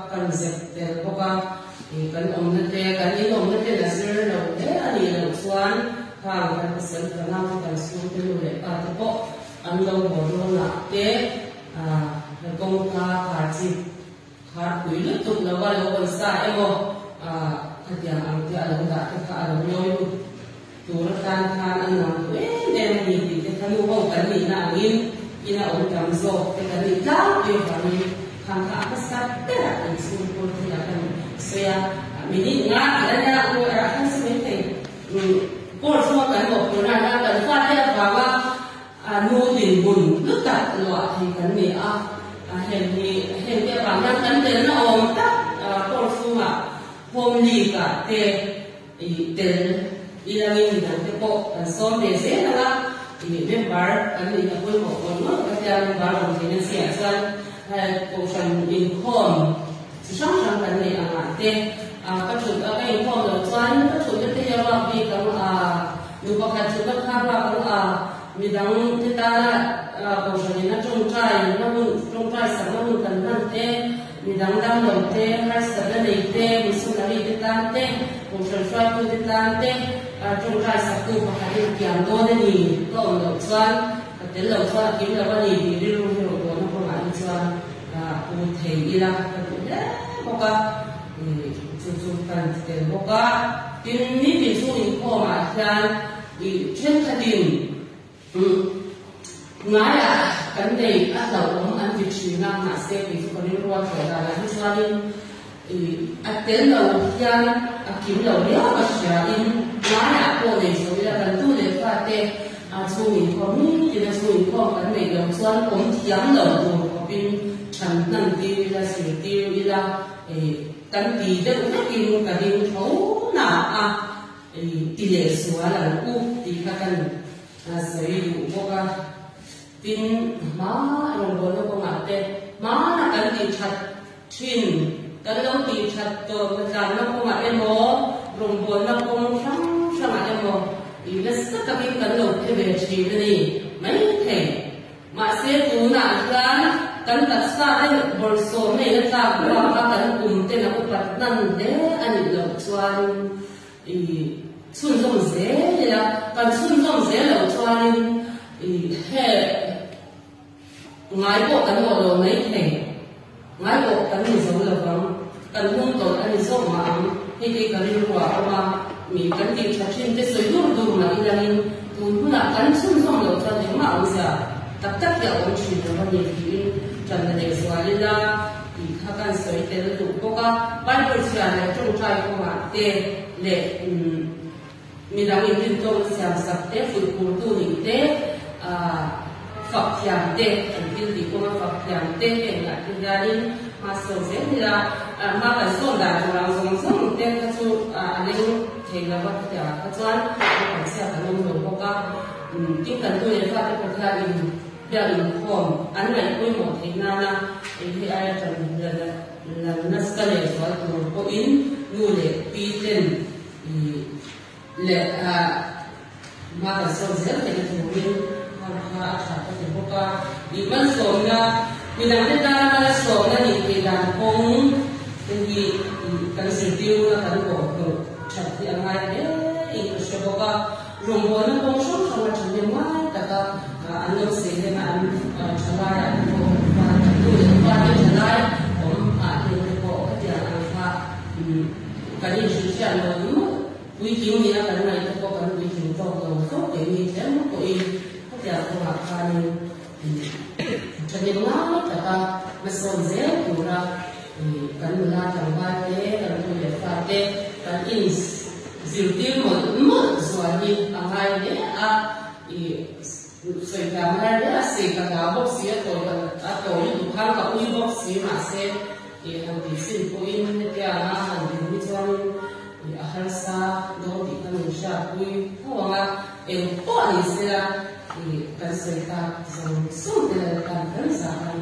kan zep tel boka kan omna te kan in omna te la sir lo te ani lo chuan khang kan sel kana kan su te lu le a te po an lo bo lo na te kong ka kha chi kha pui lu tu lo wa lo kon sa emo khatia ang te alo da te ka alo noi tu ra kan khan an na tu em ni ti te thanu ho kan ni na ngin ina om kam zo te kan ni ta e ka ni khang ka ka sa te ra an su ko ti la kan se ya mini nga la na ko ra kan se me te ko so kan bo ko na na kan fa te ba wa nu din bun lu ta lo thì kan ni hiện cái bản năng cắn tiền nó ổn tắc con số mà hôm đi cả tê tiền là mình làm cái bộ son để dễ là thì mình bảo cái mình là quên một con nữa cái tiền bảo làm thì nó sẽ sang hay cổ phần income chỉ sống trong cái này là tê các chủ cái income đầu tiên các chủ cái tiền là vì cái nếu có cái chủ cái khác là mình đang cái ta cổ phần nó trông trai sản nó muốn cần năng tê mình đang đầu tê hay sản nó đầy tê mình sống là đi tan tê cổ phần xoay cứ đi tan tê trông trai sản cứ và cái điều kiện đó nên gì có ổn đầu xoan đến đầu xoan kiếm là bao nhiêu thì đi luôn hiểu đó nó không phải xoan cụ thể đi là cái một cái chung cần tiền một cái tin ní tiền số in kho mà ra trên cái tiền ngay là vấn đề bắt đầu ông ăn việc gì ngang mà sẽ bị có liên quan tới là như cho nên đến đầu tiên kiếm đầu nếu mà sẽ in ngay là cô này rồi là cần tu để phát tê số mình có những cái số mình có vấn đề đầu xuân cũng thiếm đầu của bên trần năng tiêu là sử tiêu là cần tỷ để cũng kiếm cả điều thấu nào tỷ lệ số là u thì các cần sử dụng vô cả tin má rồng bồn nó có ngã tê má là cần đi chặt thuyền cần lâu đi chặt tàu cái tràn nó có ngã em mò rồng bồn nó cũng sáng ngã em mò thì nó rất là cái cần lâu cái về chỉ cái này mấy thề mà sẽ tu nã ra cần đặt xa đấy bồn số này nó ra qua các cần cùng tên là cũng bắt năn để anh lâu choan xuân rồng dễ là cần xuân rồng dễ lâu choan hệ ngài bộ cán bộ đồ mấy thẻ ngài bộ cán bộ giống là vắng cán hung tổ anh dâu mà thì cái cái liên quả mà mình cán tiền trả trên cái sợi đuôi đuôi mà đi ra đi tôi cũng là cán xuân rồng đầu cho đến mà ông già tất cả các ông chỉ là bao nhiêu thì trần là để xóa đi ra thì các cán sợi tiền đủ có cả ban đầu chỉ là trong trai không mà tiền để mình đang in tin tôi xem sắp tết phụ phụ tu những tết phật thiam tê anh tin thì cũng phật thiam tê cái là cái gia đình mà sầu dễ thì là mà cái số đại củaเราsống tê cái số anh ấy thì là bắt cái cái choán cái xe cái nông nghiệp có cái cái cần tôi để phát cái cuộc gia đình gia đình home anh này cũng một thì na thì ai trong là nó sẽ để cho tôi có in nuôi để pi tên lệ mà cái sầu dễ thì cái thủ di ban sona bilang kita na sona ni bilang kong hindi kan sirtiu na kan ko chat ti angai ito siya boka rumbo na kong so sama chande mai taka anong sele na an chalaya ko pa tu pa ti chalaya om ni ko kati ang fa kani siya no weekend ni na kan na ito ko kan weekend to ko ni tem ko ya ko makani jadi ngah kata meson zel pura kan mula tambate kan tuya fate kan is ziltil mo suani angai ne soi kamera ne ase ka box ya to to yu khang ka u box si ma se han di sin ko in ne ya na han di ni chuan ahar sa do di kan sha pui ho nga el po ni se la kan soi ka so de kan kan sa kan